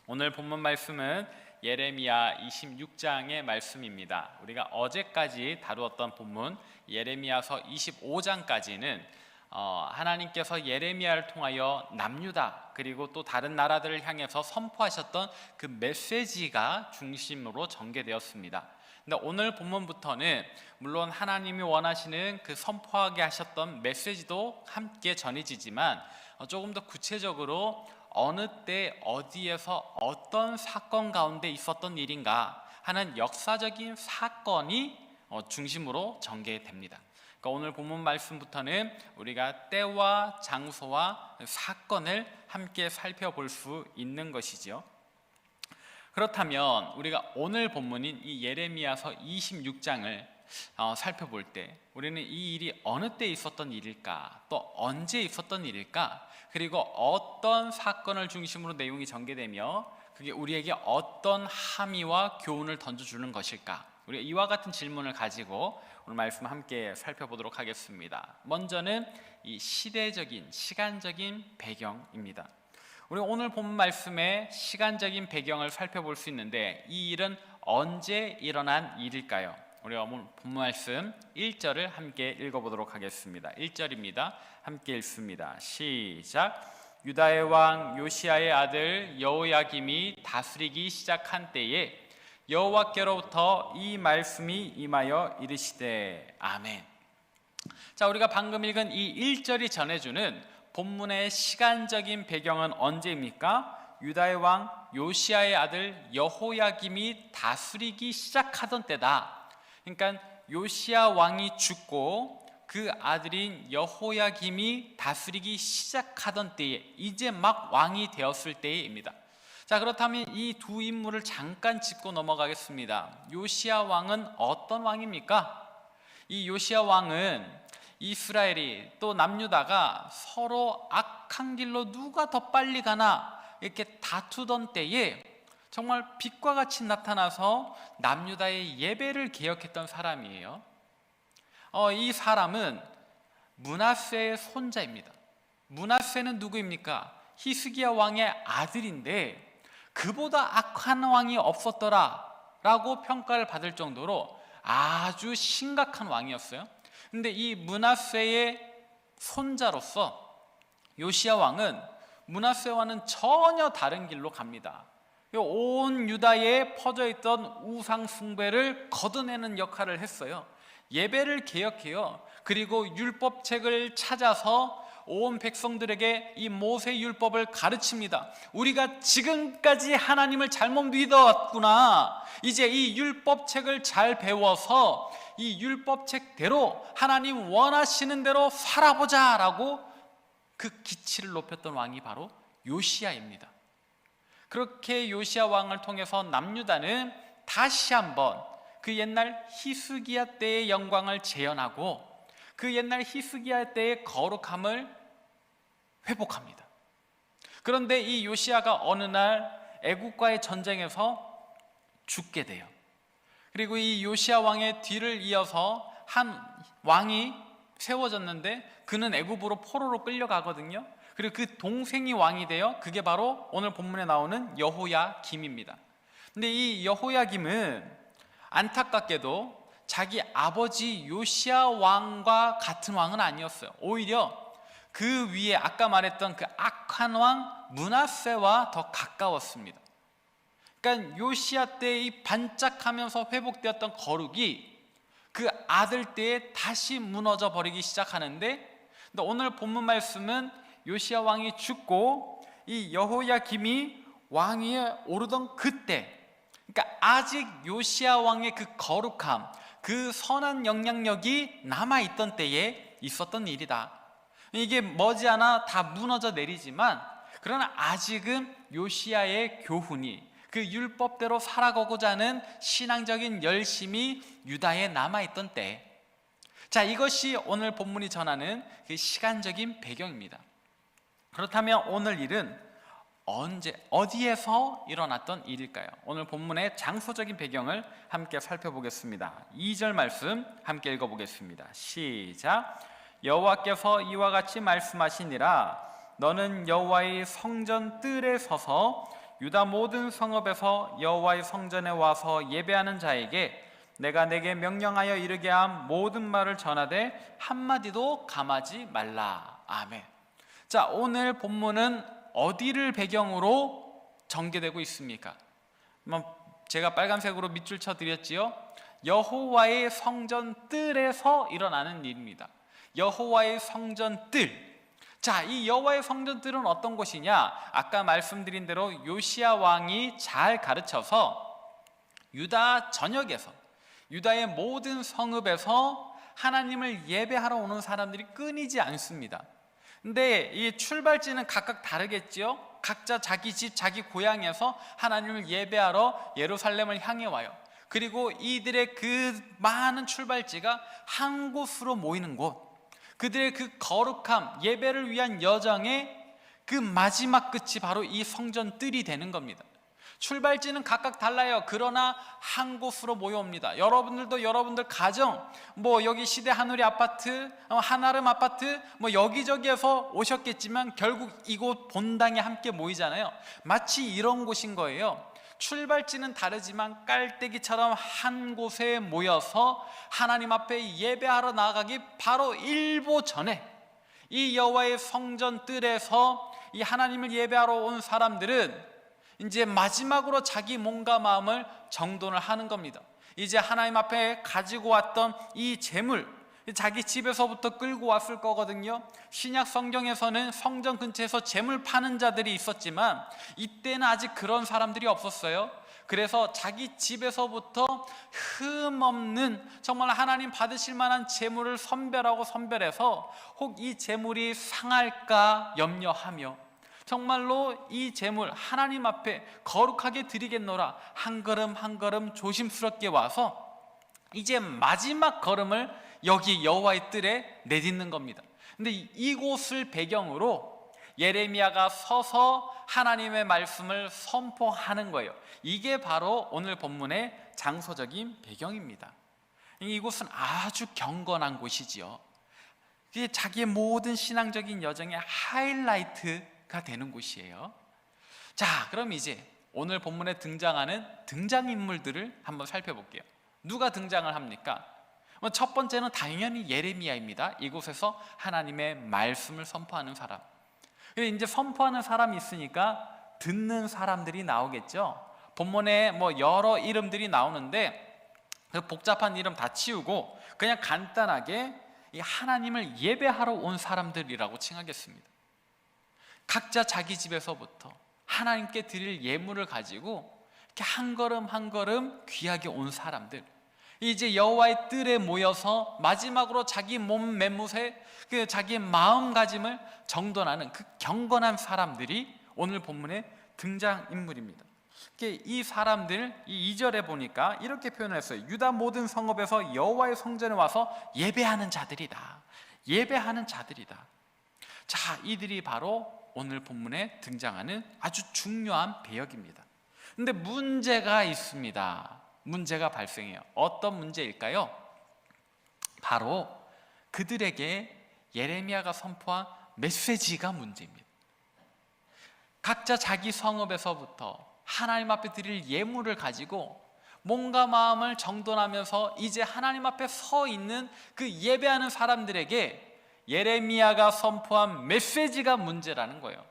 오늘 본문 말씀은 예레미야 26장의 말씀입니다. 우리가 어제까지 다루었던 본문 예레미야서 25장까지는 하나님께서 예레미야를 통하여 남유다 그리고 또 다른 나라들을 향해서 선포하셨던 그 메시지가 중심으로 전개되었습니다. 근데 오늘 본문부터는 물론 하나님이 원하시는 그 선포하게 하셨던 메시지도 함께 전해지지만 조금 더 구체적으로 어느 때 어디에서 어떤 사건 가운데 있었던 일인가 하는 역사적인 사건이 중심으로 전개됩니다. 그러니까 오늘 본문 말씀부터는 우리가 때와 장소와 사건을 함께 살펴볼 수 있는 것이죠. 그렇다면 우리가 오늘 본문인 이 예레미야서 26장을 살펴볼 때 우리는 이 일이 어느 때 있었던 일일까, 또 언제 있었던 일일까, 그리고 어떤 사건을 중심으로 내용이 전개되며 그게 우리에게 어떤 함의와 교훈을 던져주는 것일까, 우리가 이와 같은 질문을 가지고 오늘 말씀 함께 살펴보도록 하겠습니다. 먼저는 이 시간적인 배경입니다. 우리 오늘 본문 말씀의 시간적인 배경을 살펴볼 수 있는데 이 일은 언제 일어난 일일까요? 우리가 오늘 본문 말씀 1절을 함께 읽어보도록 하겠습니다. 1절입니다. 함께 읽습니다. 시작. 유다의 왕 요시야의 아들 여호야김이 다스리기 시작한 때에 여호와께로부터 이 말씀이 임하여 이르시되 아멘. 자, 우리가 방금 읽은 이 1절이 전해주는 본문의 시간적인 배경은 언제입니까? 유다의 왕 요시야의 아들 여호야김이 다스리기 시작하던 때다. 그러니까 요시야 왕이 죽고 그 아들인 여호야김이 다스리기 시작하던 때에, 이제 막 왕이 되었을 때입니다. 자, 그렇다면 이 두 인물을 잠깐 짚고 넘어가겠습니다. 요시야 왕은 어떤 왕입니까? 이 요시야 왕은 이스라엘이 또 남유다가 서로 악한 길로 누가 더 빨리 가나 이렇게 다투던 때에 정말 빛과 같이 나타나서 남유다의 예배를 개혁했던 사람이에요. 이 사람은 므낫세의 손자입니다. 므낫세는 누구입니까? 히스기야 왕의 아들인데 그보다 악한 왕이 없었더라 라고 평가를 받을 정도로 아주 심각한 왕이었어요. 근데 이 므낫세의 손자로서 요시야 왕은 므낫세와는 전혀 다른 길로 갑니다. 온 유다에 퍼져있던 우상 숭배를 걷어내는 역할을 했어요. 예배를 개혁해요. 그리고 율법책을 찾아서 온 백성들에게 이 모세 율법을 가르칩니다. 우리가 지금까지 하나님을 잘못 믿었구나. 이제 이 율법책을 잘 배워서 이 율법책대로 하나님 원하시는 대로 살아보자 라고 그 기치를 높였던 왕이 바로 요시야입니다. 그렇게 요시야 왕을 통해서 남유다는 다시 한번 그 옛날 히스기야 때의 영광을 재현하고 그 옛날 히스기야 때의 거룩함을 회복합니다. 그런데 이 요시야가 어느 날 애국과의 전쟁에서 죽게 돼요. 그리고 이 요시야 왕의 뒤를 이어서 한 왕이 세워졌는데 그는 애굽으로 포로로 끌려가거든요. 그리고 그 동생이 왕이 돼요. 그게 바로 오늘 본문에 나오는 여호야김입니다. 근데 이 여호야김은 안타깝게도 자기 아버지 요시야 왕과 같은 왕은 아니었어요. 오히려 그 위에 아까 말했던 그 악한 왕 므낫세와 더 가까웠습니다. 그러니까 요시야 때 이 반짝하면서 회복되었던 거룩이 그 아들 때에 다시 무너져 버리기 시작하는데, 근데 오늘 본문 말씀은 요시야 왕이 죽고 이 여호야김이 왕위에 오르던 그때, 그러니까 아직 요시야 왕의 그 거룩함, 그 선한 영향력이 남아있던 때에 있었던 일이다. 이게 머지않아 다 무너져 내리지만 그러나 아직은 요시야의 교훈이, 그 율법대로 살아가고자 하는 신앙적인 열심이 유다에 남아있던 때, 자, 이것이 오늘 본문이 전하는 그 시간적인 배경입니다. 그렇다면 오늘 일은 언제, 어디에서 일어났던 일일까요? 오늘 본문의 장소적인 배경을 함께 살펴보겠습니다. 2절 말씀 함께 읽어보겠습니다. 시작. 여호와께서 이와 같이 말씀하시니라. 너는 여호와의 성전 뜰에 서서 유다 모든 성읍에서 여호와의 성전에 와서 예배하는 자에게 내가 내게 명령하여 이르게 한 모든 말을 전하되 한마디도 감하지 말라. 아멘. 자, 오늘 본문은 어디를 배경으로 전개되고 있습니까? 제가 빨간색으로 밑줄 쳐 드렸지요. 여호와의 성전 뜰에서 일어나는 일입니다. 여호와의 성전 뜰. 자, 이 여호와의 성전 뜰은 어떤 곳이냐? 아까 말씀드린 대로 요시야 왕이 잘 가르쳐서 유다 전역에서, 유다의 모든 성읍에서 하나님을 예배하러 오는 사람들이 끊이지 않습니다. 근데 이 출발지는 각각 다르겠지요. 각자 자기 집, 자기 고향에서 하나님을 예배하러 예루살렘을 향해 와요. 그리고 이들의 그 많은 출발지가 한 곳으로 모이는 곳, 그들의 그 거룩함, 예배를 위한 여정의 그 마지막 끝이 바로 이 성전 뜰이 되는 겁니다. 출발지는 각각 달라요. 그러나 한 곳으로 모여옵니다. 여러분들도 여러분들 가정, 여기 시대 하누리 아파트, 한아름 아파트, 여기저기에서 오셨겠지만 결국 이곳 본당에 함께 모이잖아요. 마치 이런 곳인 거예요. 출발지는 다르지만 깔때기처럼 한 곳에 모여서 하나님 앞에 예배하러 나가기 바로 일보 전에 이 여호와의 성전 뜰에서 이 하나님을 예배하러 온 사람들은 이제 마지막으로 자기 몸과 마음을 정돈을 하는 겁니다. 이제 하나님 앞에 가지고 왔던 이 재물, 자기 집에서부터 끌고 왔을 거거든요. 신약 성경에서는 성전 근처에서 재물 파는 자들이 있었지만 이때는 아직 그런 사람들이 없었어요. 그래서 자기 집에서부터 흠없는 정말 하나님 받으실 만한 재물을 선별해서 혹 이 재물이 상할까 염려하며 정말로 이 재물 하나님 앞에 거룩하게 드리겠노라 한 걸음 한 걸음 조심스럽게 와서 이제 마지막 걸음을 여기 여호와의 뜰에 내딛는 겁니다. 근데 이곳을 배경으로 예레미야가 서서 하나님의 말씀을 선포하는 거예요. 이게 바로 오늘 본문의 장소적인 배경입니다. 이곳은 아주 경건한 곳이지요. 이게 자기의 모든 신앙적인 여정의 하이라이트가 되는 곳이에요. 자, 그럼 이제 오늘 본문에 등장하는 등장인물들을 한번 살펴볼게요. 누가 등장을 합니까? 첫 번째는 당연히 예레미야입니다. 이곳에서 하나님의 말씀을 선포하는 사람. 이제 선포하는 사람이 있으니까 듣는 사람들이 나오겠죠. 본문에 여러 이름들이 나오는데 그 복잡한 이름 다 치우고 그냥 간단하게 이 하나님을 예배하러 온 사람들이라고 칭하겠습니다. 각자 자기 집에서부터 하나님께 드릴 예물을 가지고 이렇게 한 걸음 한 걸음 귀하게 온 사람들, 이제 여호와의 뜰에 모여서 마지막으로 자기 몸 매무새, 그 자기 마음가짐을 정돈하는 그 경건한 사람들이 오늘 본문의 등장인물입니다. 이 사람들, 이 2절에 보니까 이렇게 표현했어요. 유다 모든 성읍에서 여호와의 성전에 와서 예배하는 자들이다. 예배하는 자들이다. 자, 이들이 바로 오늘 본문에 등장하는 아주 중요한 배역입니다. 근데 문제가 있습니다. 문제가 발생해요. 어떤 문제일까요? 바로 그들에게 예레미야가 선포한 메시지가 문제입니다. 각자 자기 성읍에서부터 하나님 앞에 드릴 예물을 가지고 몸과 마음을 정돈하면서 이제 하나님 앞에 서 있는 그 예배하는 사람들에게 예레미야가 선포한 메시지가 문제라는 거예요.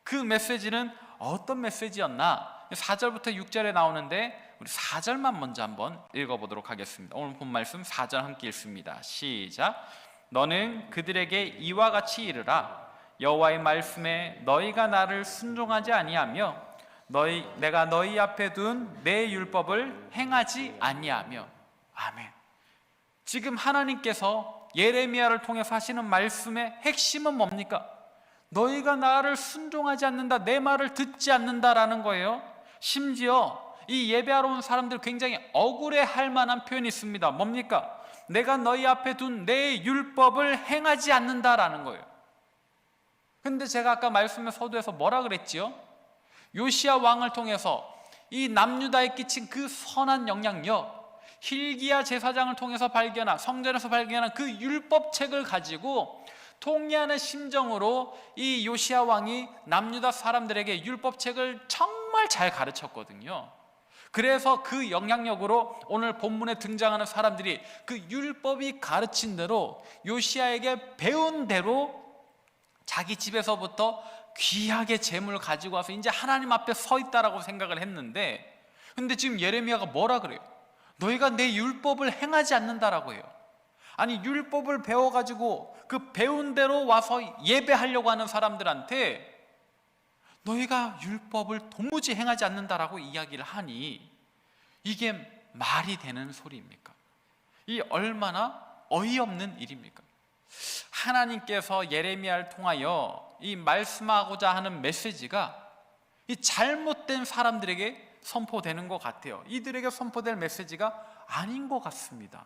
그 메시지는 어떤 메시지였나? 4절부터 6절에 나오는데 우리 4절만 먼저 한번 읽어보도록 하겠습니다. 오늘 본 말씀 4절 함께 읽습니다. 시작. 너는 그들에게 이와 같이 이르라. 여호와의 말씀에 너희가 나를 순종하지 아니하며 내가 너희 앞에 둔 내 율법을 행하지 아니하며. 아멘. 지금 하나님께서 예레미야를 통해서 하시는 말씀의 핵심은 뭡니까? 너희가 나를 순종하지 않는다, 내 말을 듣지 않는다라는 거예요. 심지어 이 예배하러 온 사람들 굉장히 억울해할 만한 표현이 있습니다. 뭡니까? 내가 너희 앞에 둔 내 율법을 행하지 않는다라는 거예요. 근데 제가 아까 말씀의 서두에서 뭐라 그랬지요? 요시야 왕을 통해서 이 남유다에 끼친 그 선한 영향력, hil기야 제사장을 통해서 발견한, 성전에서 발견한 그 율법책을 가지고 통회하는 심정으로 이 요시야 왕이 남유다 사람들에게 율법책을 정말 정말 잘 가르쳤거든요. 그래서 그 영향력으로 오늘 본문에 등장하는 사람들이 그 율법이 가르친 대로 요시야에게 배운 대로 자기 집에서부터 귀하게 재물을 가지고 와서 이제 하나님 앞에 서 있다라고 생각을 했는데, 근데 지금 예레미야가 뭐라 그래요? 너희가 내 율법을 행하지 않는다라고 해요. 아니, 율법을 배워가지고 그 배운 대로 와서 예배하려고 하는 사람들한테 너희가 율법을 도무지 행하지 않는다라고 이야기를 하니 이게 말이 되는 소리입니까? 이 얼마나 어이없는 일입니까? 하나님께서 예레미야를 통하여 이 말씀하고자 하는 메시지가 이 잘못된 사람들에게 선포되는 것 같아요. 이들에게 선포될 메시지가 아닌 것 같습니다.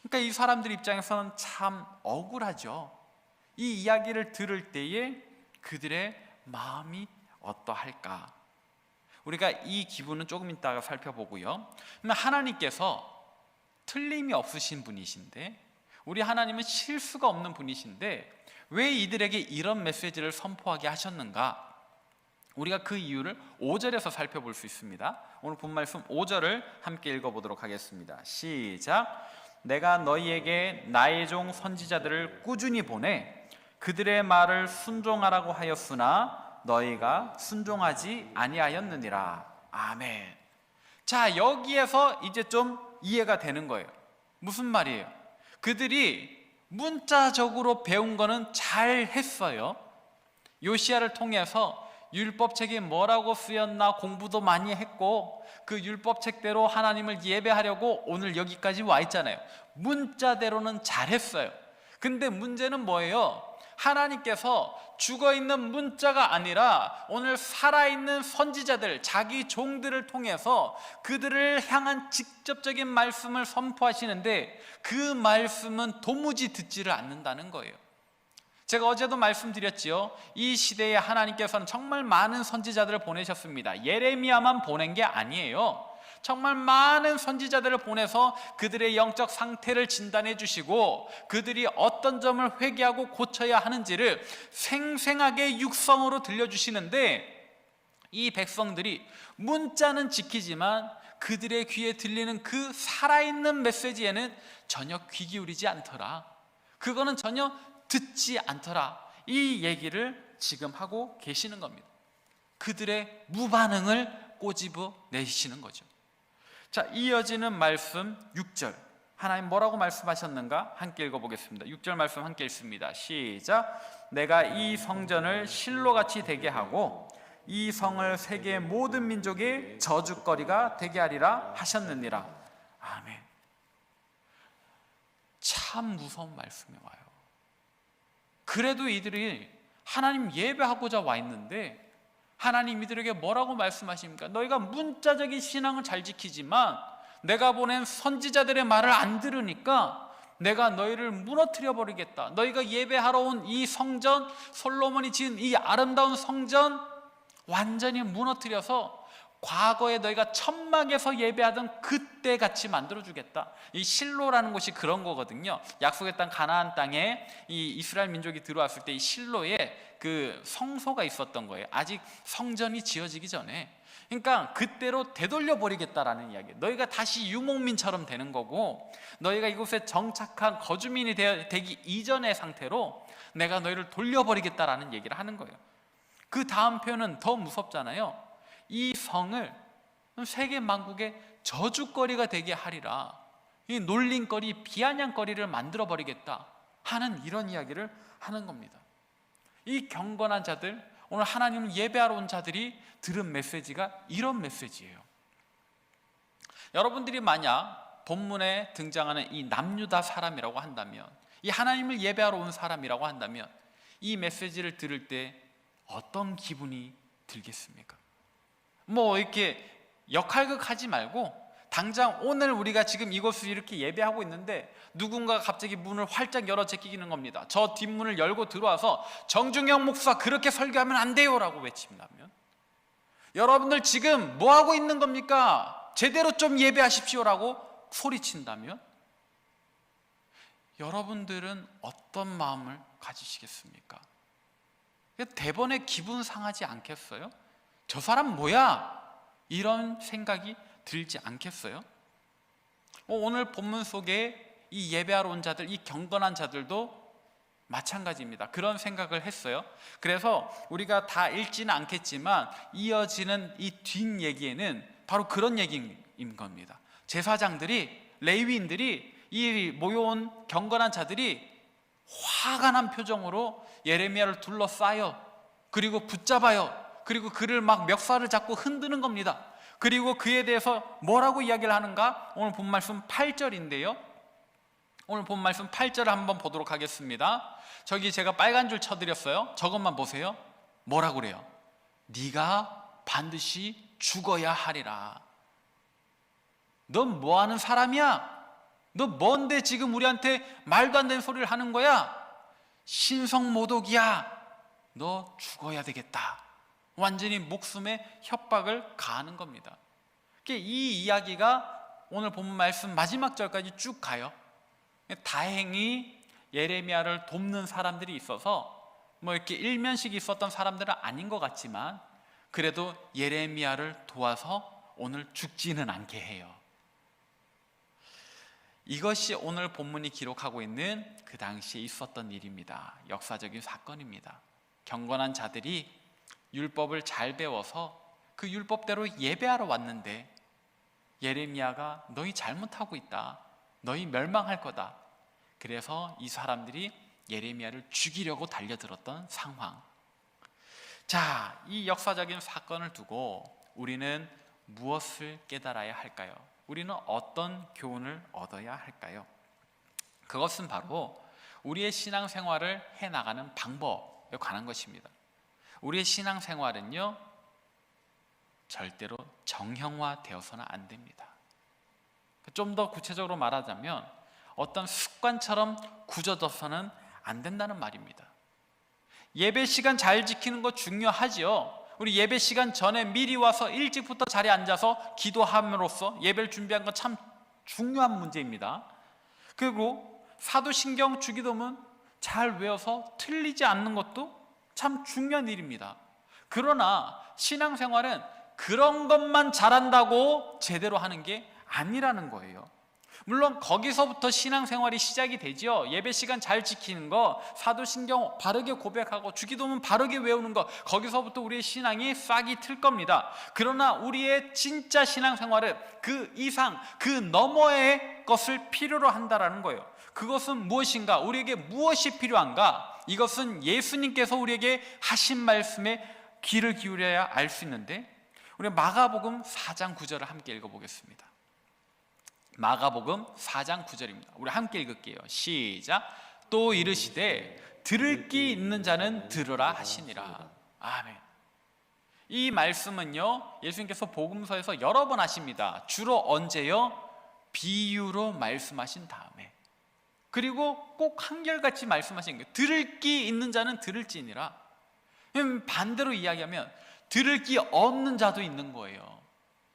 그러니까 이 사람들 입장에서는 참 억울하죠. 이 이야기를 들을 때에 그들의 마음이 어떠할까? 우리가 이 기분은 조금 이따가 살펴보고요. 하나님께서 틀림이 없으신 분이신데, 우리 하나님은 실수가 없는 분이신데 왜 이들에게 이런 메시지를 선포하게 하셨는가? 우리가 그 이유를 5절에서 살펴볼 수 있습니다. 오늘 본 말씀 5절을 함께 읽어보도록 하겠습니다. 시작. 내가 너희에게 나의 종 선지자들을 꾸준히 보내 그들의 말을 순종하라고 하였으나 너희가 순종하지 아니하였느니라. 아멘. 자, 여기에서 이제 좀 이해가 되는 거예요. 무슨 말이에요? 그들이 문자적으로 배운 거는 잘 했어요. 요시야를 통해서 율법책이 뭐라고 쓰였나 공부도 많이 했고 그 율법책대로 하나님을 예배하려고 오늘 여기까지 와 있잖아요. 문자대로는 잘했어요. 근데 문제는 뭐예요? 하나님께서 죽어있는 문자가 아니라 오늘 살아있는 선지자들, 자기 종들을 통해서 그들을 향한 직접적인 말씀을 선포하시는데 그 말씀은 도무지 듣지를 않는다는 거예요. 제가 어제도 말씀드렸지요. 이 시대에 하나님께서는 정말 많은 선지자들을 보내셨습니다. 예레미야만 보낸 게 아니에요. 정말 많은 선지자들을 보내서 그들의 영적 상태를 진단해 주시고 그들이 어떤 점을 회개하고 고쳐야 하는지를 생생하게 육성으로 들려주시는데, 이 백성들이 문자는 지키지만 그들의 귀에 들리는 그 살아있는 메시지에는 전혀 귀 기울이지 않더라. 그거는 전혀 듣지 않더라. 이 얘기를 지금 하고 계시는 겁니다. 그들의 무반응을 꼬집어 내시는 거죠. 자, 이어지는 말씀 6절, 하나님 뭐라고 말씀하셨는가 함께 읽어보겠습니다. 6절 말씀 함께 읽습니다. 시작. 내가 이 성전을 실로같이 되게 하고 이 성을 세계 모든 민족의 저주거리가 되게 하리라 하셨느니라. 아멘. 참 무서운 말씀이 와요. 그래도 이들이 하나님 예배하고자 와 있는데 하나님 이들에게 뭐라고 말씀하십니까? 너희가 문자적인 신앙을 잘 지키지만 내가 보낸 선지자들의 말을 안 들으니까 내가 너희를 무너뜨려 버리겠다. 너희가 예배하러 온 이 성전, 솔로몬이 지은 이 아름다운 성전 완전히 무너뜨려서 과거에 너희가 천막에서 예배하던 그때 같이 만들어주겠다. 이 실로라는 곳이 그런 거거든요. 약속의 땅 가나안 땅에 이 이스라엘 민족이 들어왔을 때 이 실로에 그 성소가 있었던 거예요. 아직 성전이 지어지기 전에. 그러니까 그때로 되돌려 버리겠다라는 이야기예요. 너희가 다시 유목민처럼 되는 거고 너희가 이곳에 정착한 거주민이 되기 이전의 상태로 내가 너희를 돌려버리겠다라는 얘기를 하는 거예요. 그 다음 표현은 더 무섭잖아요. 이 성을 세계 만국의 저주거리가 되게 하리라. 이 놀림거리, 비아냥거리를 만들어버리겠다 하는 이런 이야기를 하는 겁니다. 이 경건한 자들, 오늘 하나님을 예배하러 온 자들이 들은 메시지가 이런 메시지예요. 여러분들이 만약 본문에 등장하는 이 남유다 사람이라고 한다면, 이 하나님을 예배하러 온 사람이라고 한다면 이 메시지를 들을 때 어떤 기분이 들겠습니까? 뭐 이렇게 역할극하지 말고 당장 오늘 우리가 지금 이곳을 이렇게 예배하고 있는데 누군가가 갑자기 문을 활짝 열어 제끼는 겁니다. 저 뒷문을 열고 들어와서 정중영 목사 그렇게 설교하면 안 돼요 라고 외친다면, 여러분들 지금 뭐 하고 있는 겁니까? 제대로 좀 예배하십시오 라고 소리친다면 여러분들은 어떤 마음을 가지시겠습니까? 대번에 기분 상하지 않겠어요? 저 사람 뭐야? 이런 생각이 들지 않겠어요? 오늘 본문 속에 이 예배하러 온 자들, 이 경건한 자들도 마찬가지입니다. 그런 생각을 했어요. 그래서 우리가 다 읽지는 않겠지만 이어지는 이 뒷얘기에는 바로 그런 얘기인 겁니다. 제사장들이, 레위인들이, 이 모여온 경건한 자들이 화가 난 표정으로 예레미야를 둘러싸여, 그리고 붙잡아요. 그리고 그를 막 멱살을 잡고 흔드는 겁니다. 그리고 그에 대해서 뭐라고 이야기를 하는가? 오늘 본 말씀 8절인데요 오늘 본 말씀 8절을 한번 보도록 하겠습니다. 저기 제가 빨간 줄 쳐드렸어요. 저것만 보세요. 뭐라고 그래요? 네가 반드시 죽어야 하리라. 넌 뭐하는 사람이야? 너 뭔데 지금 우리한테 말도 안 되는 소리를 하는 거야? 신성모독이야. 너 죽어야 되겠다. 완전히 목숨에 협박을 가하는 겁니다. 이 이야기가 오늘 본문 말씀 마지막 절까지 쭉 가요. 다행히 예레미야를 돕는 사람들이 있어서 뭐 이렇게 일면식이 있었던 사람들은 아닌 것 같지만 그래도 예레미야를 도와서 오늘 죽지는 않게 해요. 이것이 오늘 본문이 기록하고 있는 그 당시에 있었던 일입니다. 역사적인 사건입니다. 경건한 자들이 율법을 잘 배워서 그 율법대로 예배하러 왔는데 예레미야가 너희 잘못하고 있다. 너희 멸망할 거다. 그래서 이 사람들이 예레미야를 죽이려고 달려들었던 상황. 자, 이 역사적인 사건을 두고 우리는 무엇을 깨달아야 할까요? 우리는 어떤 교훈을 얻어야 할까요? 그것은 바로 우리의 신앙생활을 해나가는 방법에 관한 것입니다. 우리의 신앙생활은요 절대로 정형화되어서는 안 됩니다. 좀 더 구체적으로 말하자면 어떤 습관처럼 굳어져서는 안 된다는 말입니다. 예배 시간 잘 지키는 거 중요하지요. 우리 예배 시간 전에 미리 와서 일찍부터 자리에 앉아서 기도함으로써 예배를 준비한 건 참 중요한 문제입니다. 그리고 사도신경 주기도문 잘 외워서 틀리지 않는 것도 참 중요한 일입니다. 그러나 신앙생활은 그런 것만 잘한다고 제대로 하는 게 아니라는 거예요. 물론 거기서부터 신앙생활이 시작이 되죠. 예배 시간 잘 지키는 거, 사도신경 바르게 고백하고 주기도문 바르게 외우는 거, 거기서부터 우리의 신앙이 싹이 틀 겁니다. 그러나 우리의 진짜 신앙생활은 그 이상, 그 너머의 것을 필요로 한다라는 거예요. 그것은 무엇인가? 우리에게 무엇이 필요한가? 이것은 예수님께서 우리에게 하신 말씀에 귀를 기울여야 알 수 있는데, 우리 마가복음 4장 9절을 함께 읽어보겠습니다. 마가복음 4장 9절입니다. 우리 함께 읽을게요. 시작. 또 이르시되 들을 귀 있는 자는 들으라 하시니라. 아멘. 이 말씀은요 예수님께서 복음서에서 여러 번 하십니다. 주로 언제요? 비유로 말씀하신 다음에, 그리고 꼭 한결같이 말씀하신 거예요. 들을 귀 있는 자는 들을지니라. 반대로 이야기하면 들을 귀 없는 자도 있는 거예요.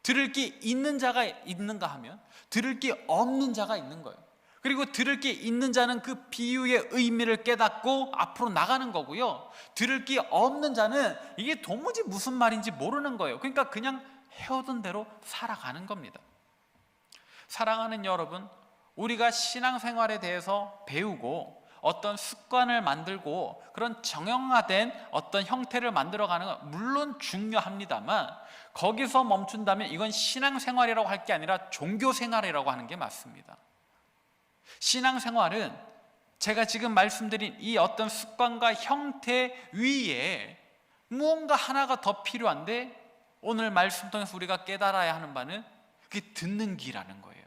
들을 귀 있는 자가 있는가 하면 들을 귀 없는 자가 있는 거예요. 그리고 들을 귀 있는 자는 그 비유의 의미를 깨닫고 앞으로 나가는 거고요. 들을 귀 없는 자는 이게 도무지 무슨 말인지 모르는 거예요. 그러니까 그냥 해오던 대로 살아가는 겁니다. 사랑하는 여러분, 우리가 신앙생활에 대해서 배우고 어떤 습관을 만들고 그런 정형화된 어떤 형태를 만들어가는 건 물론 중요합니다만, 거기서 멈춘다면 이건 신앙생활이라고 할 게 아니라 종교생활이라고 하는 게 맞습니다. 신앙생활은 제가 지금 말씀드린 이 어떤 습관과 형태 위에 무언가 하나가 더 필요한데, 오늘 말씀 통해서 우리가 깨달아야 하는 바는 그게 듣는 귀라는 거예요.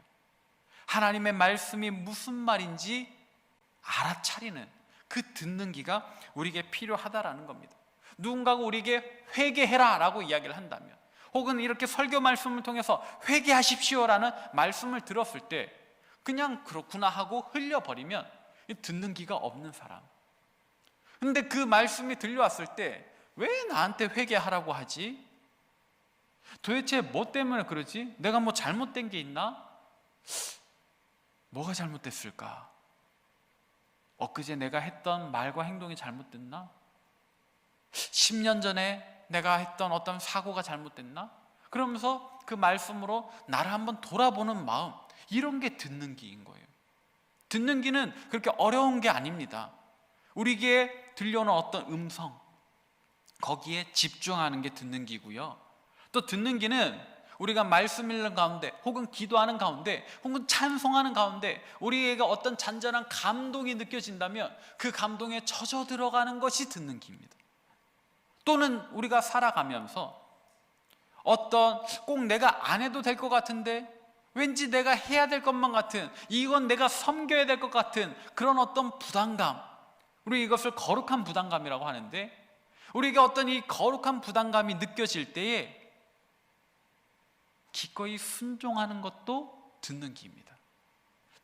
하나님의 말씀이 무슨 말인지 알아차리는 그 듣는 귀가 우리에게 필요하다라는 겁니다. 누군가가 우리에게 회개해라 라고 이야기를 한다면, 혹은 이렇게 설교 말씀을 통해서 회개하십시오라는 말씀을 들었을 때 그냥 그렇구나 하고 흘려버리면 듣는 귀가 없는 사람. 근데 그 말씀이 들려왔을 때 왜 나한테 회개하라고 하지? 도대체 뭐 때문에 그러지? 내가 뭐 잘못된 게 있나? 뭐가 잘못됐을까? 엊그제 내가 했던 말과 행동이 잘못됐나? 10년 전에 내가 했던 어떤 사고가 잘못됐나? 그러면서 그 말씀으로 나를 한번 돌아보는 마음, 이런 게 듣는 귀인 거예요. 듣는 귀는 그렇게 어려운 게 아닙니다. 우리에게 들려오는 어떤 음성, 거기에 집중하는 게 듣는 귀고요. 또 듣는 귀는 우리가 말씀 읽는 가운데, 혹은 기도하는 가운데, 혹은 찬송하는 가운데 우리에게 어떤 잔잔한 감동이 느껴진다면 그 감동에 젖어 들어가는 것이 듣는 귀입니다. 또는 우리가 살아가면서 어떤 꼭 내가 안 해도 될 것 같은데 왠지 내가 해야 될 것만 같은, 이건 내가 섬겨야 될 것 같은 그런 어떤 부담감, 우리 이것을 거룩한 부담감이라고 하는데, 우리에게 어떤 이 거룩한 부담감이 느껴질 때에 기꺼이 순종하는 것도 듣는 귀입니다.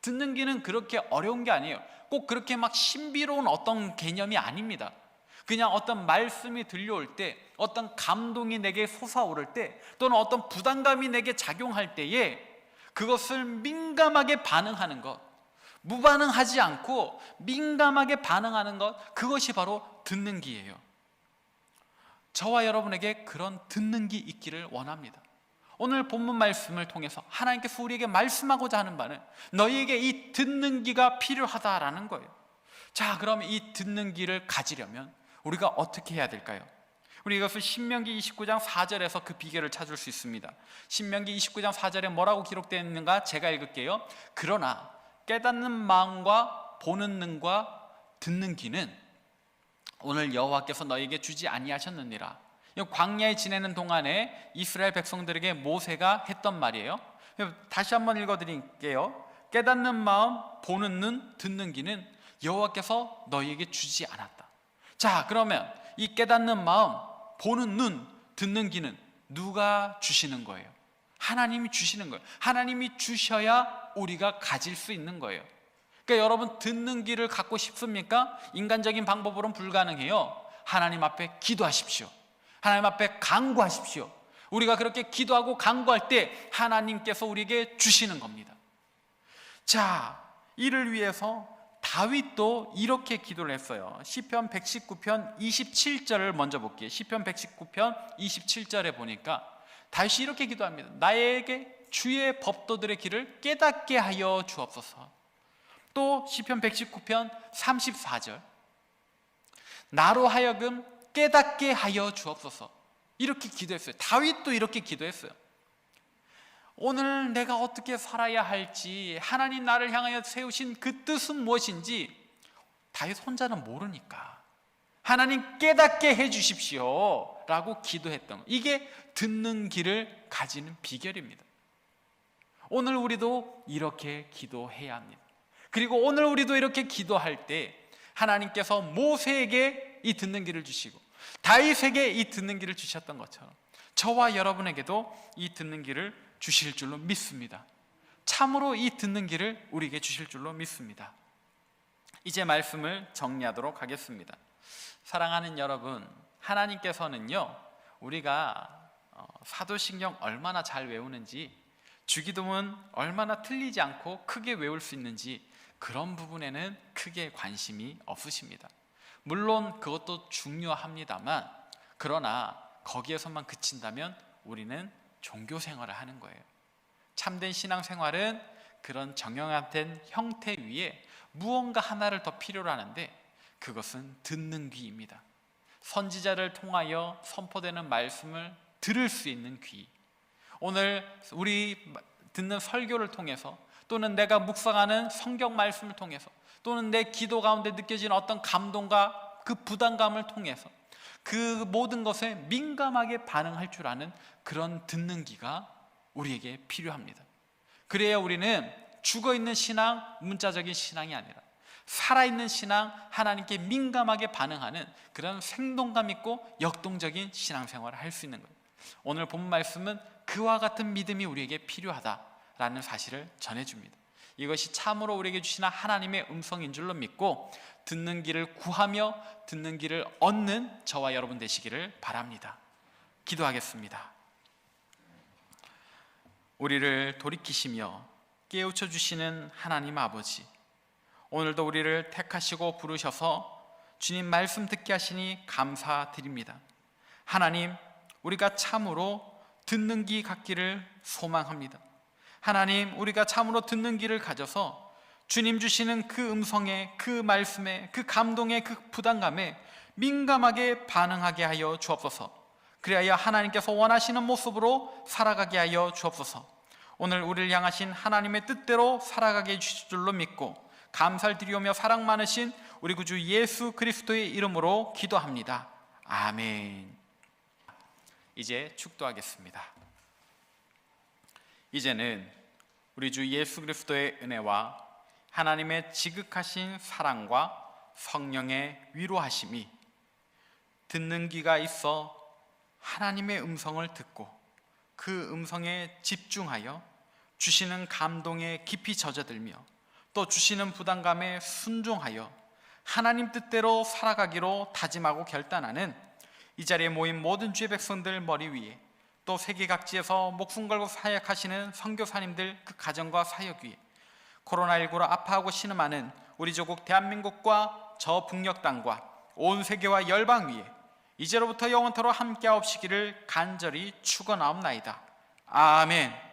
듣는 귀는 그렇게 어려운 게 아니에요. 꼭 그렇게 막 신비로운 어떤 개념이 아닙니다. 그냥 어떤 말씀이 들려올 때, 어떤 감동이 내게 솟아오를 때, 또는 어떤 부담감이 내게 작용할 때에 그것을 민감하게 반응하는 것, 무반응하지 않고 민감하게 반응하는 것, 그것이 바로 듣는 귀예요. 저와 여러분에게 그런 듣는 귀 있기를 원합니다. 오늘 본문 말씀을 통해서 하나님께서 우리에게 말씀하고자 하는 바는 너희에게 이 듣는 귀가 필요하다라는 거예요. 자, 그러면 이 듣는 귀를 가지려면 우리가 어떻게 해야 될까요? 우리 이것을 신명기 29장 4절에서 그 비결을 찾을 수 있습니다. 신명기 29장 4절에 뭐라고 기록되어 있는가 제가 읽을게요. 그러나 깨닫는 마음과 보는 눈과 듣는 귀는 오늘 여호와께서 너희에게 주지 아니하셨느니라. 광야에 지내는 동안에 이스라엘 백성들에게 모세가 했던 말이에요. 다시 한번 읽어드릴게요. 깨닫는 마음, 보는 눈, 듣는 귀는 여호와께서 너희에게 주지 않았다. 자, 그러면 이 깨닫는 마음, 보는 눈, 듣는 귀는 누가 주시는 거예요? 하나님이 주시는 거예요. 하나님이 주셔야 우리가 가질 수 있는 거예요. 그러니까 여러분, 듣는 귀를 갖고 싶습니까? 인간적인 방법으로는 불가능해요. 하나님 앞에 기도하십시오. 하나님 앞에 간구하십시오. 우리가 그렇게 기도하고 간구할 때 하나님께서 우리에게 주시는 겁니다. 자, 이를 위해서 다윗도 이렇게 기도를 했어요. 시편 119편 27절을 먼저 볼게요. 시편 119편 27절에 보니까 다윗이 이렇게 기도합니다. 나에게 주의 법도들의 길을 깨닫게 하여 주옵소서. 또 시편 119편 34절, 나로 하여금 깨닫게 하여 주옵소서. 이렇게 기도했어요. 다윗도 이렇게 기도했어요. 오늘 내가 어떻게 살아야 할지, 하나님 나를 향하여 세우신 그 뜻은 무엇인지 다윗 혼자는 모르니까 하나님 깨닫게 해 주십시오 라고 기도했던 것, 이게 듣는 귀를 가지는 비결입니다. 오늘 우리도 이렇게 기도해야 합니다. 그리고 오늘 우리도 이렇게 기도할 때 하나님께서 모세에게 이 듣는 귀를 주시고 다윗에게 이 듣는 귀를 주셨던 것처럼 저와 여러분에게도 이 듣는 귀를 주실 줄로 믿습니다. 참으로 이 듣는 귀를 우리에게 주실 줄로 믿습니다. 이제 말씀을 정리하도록 하겠습니다. 사랑하는 여러분, 하나님께서는요, 우리가 사도신경 얼마나 잘 외우는지, 주기도문 얼마나 틀리지 않고 크게 외울 수 있는지 그런 부분에는 크게 관심이 없으십니다. 물론 그것도 중요합니다만, 그러나 거기에서만 그친다면 우리는 종교 생활을 하는 거예요. 참된 신앙 생활은 그런 정형화된 형태 위에 무언가 하나를 더 필요로 하는데 그것은 듣는 귀입니다. 선지자를 통하여 선포되는 말씀을 들을 수 있는 귀. 오늘 우리 듣는 설교를 통해서, 또는 내가 묵상하는 성경 말씀을 통해서, 또는 내 기도 가운데 느껴지는 어떤 감동과 그 부담감을 통해서 그 모든 것에 민감하게 반응할 줄 아는 그런 듣는 귀가 우리에게 필요합니다. 그래야 우리는 죽어있는 신앙, 문자적인 신앙이 아니라 살아있는 신앙, 하나님께 민감하게 반응하는 그런 생동감 있고 역동적인 신앙생활을 할 수 있는 거예요. 오늘 본 말씀은 그와 같은 믿음이 우리에게 필요하다라는 사실을 전해줍니다. 이것이 참으로 우리에게 주시는 하나님의 음성인 줄로 믿고 듣는 길을 구하며 듣는 길을 얻는 저와 여러분 되시기를 바랍니다. 기도하겠습니다. 우리를 돌이키시며 깨우쳐 주시는 하나님 아버지, 오늘도 우리를 택하시고 부르셔서 주님 말씀 듣게 하시니 감사드립니다. 하나님, 우리가 참으로 듣는 귀 갖기를 소망합니다. 하나님, 우리가 참으로 듣는 귀를 가져서 주님 주시는 그 음성에, 그 말씀에, 그 감동에, 그 부담감에 민감하게 반응하게 하여 주옵소서. 그리하여 하나님께서 원하시는 모습으로 살아가게 하여 주옵소서. 오늘 우리를 향하신 하나님의 뜻대로 살아가게 해주실 줄로 믿고 감사를 드리오며 사랑 많으신 우리 구주 예수 그리스도의 이름으로 기도합니다. 아멘. 이제 축도하겠습니다. 이제는 우리 주 예수 그리스도의 은혜와 하나님의 지극하신 사랑과 성령의 위로하심이 듣는 귀가 있어 하나님의 음성을 듣고 그 음성에 집중하여 주시는 감동에 깊이 젖어들며 또 주시는 부담감에 순종하여 하나님 뜻대로 살아가기로 다짐하고 결단하는 이 자리에 모인 모든 주의 백성들 머리 위에 또 세계 각지에서 목숨 걸고 사역하시는 선교사님들 그 가정과 사역 위에 코로나19로 아파하고 신음하는 우리 조국 대한민국과 저 북녘 땅과 온 세계와 열방 위에 이제로부터 영원토록 함께하옵시기를 간절히 축원하옵나이다. 아멘.